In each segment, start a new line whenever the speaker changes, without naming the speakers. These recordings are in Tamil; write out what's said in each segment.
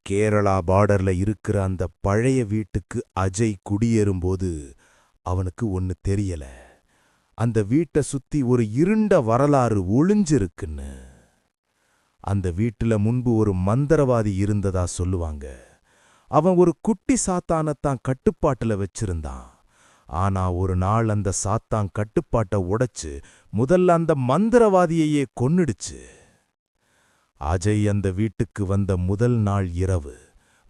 கேரளா பார்டர்ல இருக்கிற அந்த பழைய வீட்டுக்கு அஜய் குடியேறும்போது அவனுக்கு ஒன்னு தெரியல. அந்த வீட்டை சுத்தி ஒரு இருண்ட வரலாறு ஒளிஞ்சிருக்குன்னு. அந்த வீட்டுல முன்பு ஒரு மந்திரவாதி இருந்ததா சொல்லுவாங்க. அவன் ஒரு குட்டி சாத்தானத்தான் கட்டுப்பாட்டுல வச்சிருந்தான். ஆனா ஒரு நாள் அந்த சாத்தான் கட்டுப்பாட்டை உடைச்சு முதல்ல அந்த மந்திரவாதியையே கொன்னுடுச்சு. அஜய் அந்த வீட்டுக்கு வந்த முதல் நாள் இரவு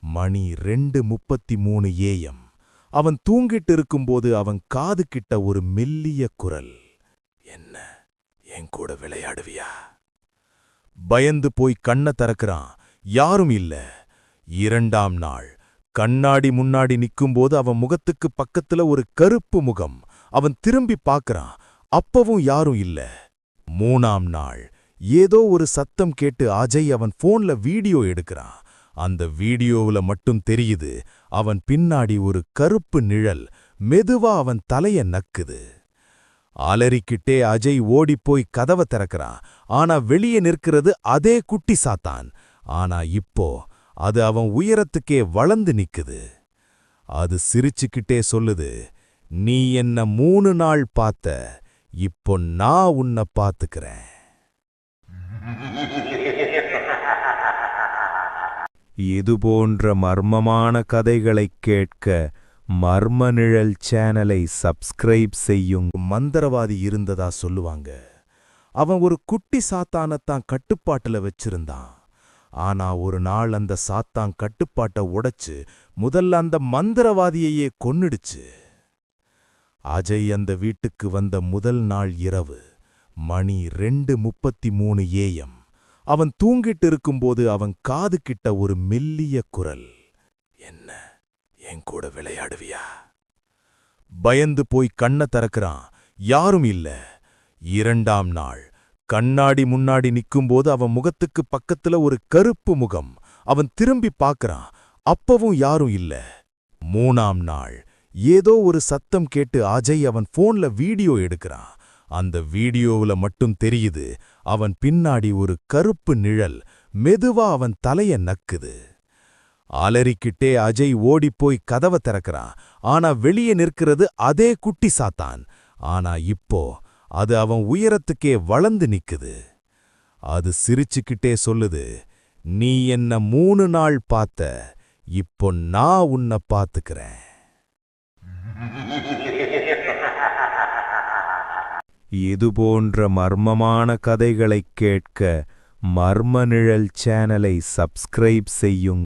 மணி 2:33 AM. அவன் தூங்கிட்டு இருக்கும்போது அவன் காது கிட்ட ஒரு மெல்லிய குரல். என்ன, என் கூட விளையாடுவியா? பயந்து போய் கண்ண திறக்கிறான். யாரும் இல்ல. 2ஆம் நாள் கண்ணாடி முன்னாடி நிக்கும்போது அவன் முகத்துக்கு பக்கத்துல ஒரு கருப்பு முகம். அவன் திரும்பி பார்க்கறான். அப்பவும் யாரும் இல்ல. 3ஆம் நாள் ஏதோ ஒரு சத்தம் கேட்டு அஜய் அவன் போன்ல வீடியோ எடுக்கிறான். அந்த வீடியோவுல மட்டும் தெரியுது, அவன் பின்னாடி ஒரு கருப்பு நிழல் மெதுவா அவன் தலைய நக்குது. அலறிக்கிட்டே அஜய் ஓடிப்போய் கதவை திறக்கிறான். ஆனா வெளியே நிற்கிறது அதே குட்டி சாத்தான். ஆனா இப்போ அது அவன் உயரத்துக்கே வளர்ந்து நிக்குது. அது சிரிச்சுக்கிட்டே சொல்லுது, நீ என்ன 3 நாள் பார்த்த, இப்போ நான் உன்னை பார்த்துக்கிறேன். இதுபோன்ற மர்மமான கதைகளைக் கேட்க மர்ம நிழல் சேனலை சப்ஸ்கிரைப் செய்யும். மந்திரவாதி இருந்ததா சொல்லுவாங்க. அவன் ஒரு குட்டி சாத்தானத்தான் கட்டுப்பாட்டுல வச்சிருந்தான். ஆனா ஒரு நாள் அந்த சாத்தான் கட்டுப்பாட்டை உடைச்சு முதல்ல அந்த மந்திரவாதியையே கொன்னுடுச்சு. அஜய் அந்த வீட்டுக்கு வந்த முதல் நாள் இரவு மணி 2:33 AM. அவன் தூங்கிட்டு இருக்கும்போது அவன் காது கிட்ட ஒரு மெல்லிய குரல். என்ன, என் கூட விளையாடுவியா? பயந்து போய் கண்ண திறக்கிறான். யாரும் இல்ல. 2ஆம் நாள் கண்ணாடி முன்னாடி நிக்கும்போது அவன் முகத்துக்கு பக்கத்துல ஒரு கருப்பு முகம். அவன் திரும்பி பார்க்கறான். அப்பவும் யாரும் இல்ல. 3ஆம் நாள் ஏதோ ஒரு சத்தம் கேட்டு அஜய் அவன் போன்ல வீடியோ எடுக்கிறான். அந்த வீடியோவுல மட்டும் தெரியுது, அவன் பின்னாடி ஒரு கருப்பு நிழல் மெதுவா அவன் தலைய நக்குது. அலறிக்கிட்டே அஜய் ஓடிப்போய் கதவை திறக்கிறான். ஆனா வெளியே நிற்கிறது அதே குட்டி சாத்தான். ஆனா இப்போ அது அவன் உயரத்துக்கே வளர்ந்து நிக்குது. அது சிரிச்சுக்கிட்டே சொல்லுது, நீ என்ன 3 நாள் பார்த்த, இப்போ நான் உன்னை பார்த்துக்கிறேன். இதுபோன்ற மர்மமான கதைகளைக் கேட்க மர்ம நிழல் சேனலை சப்ஸ்கிரைப் செய்யும்.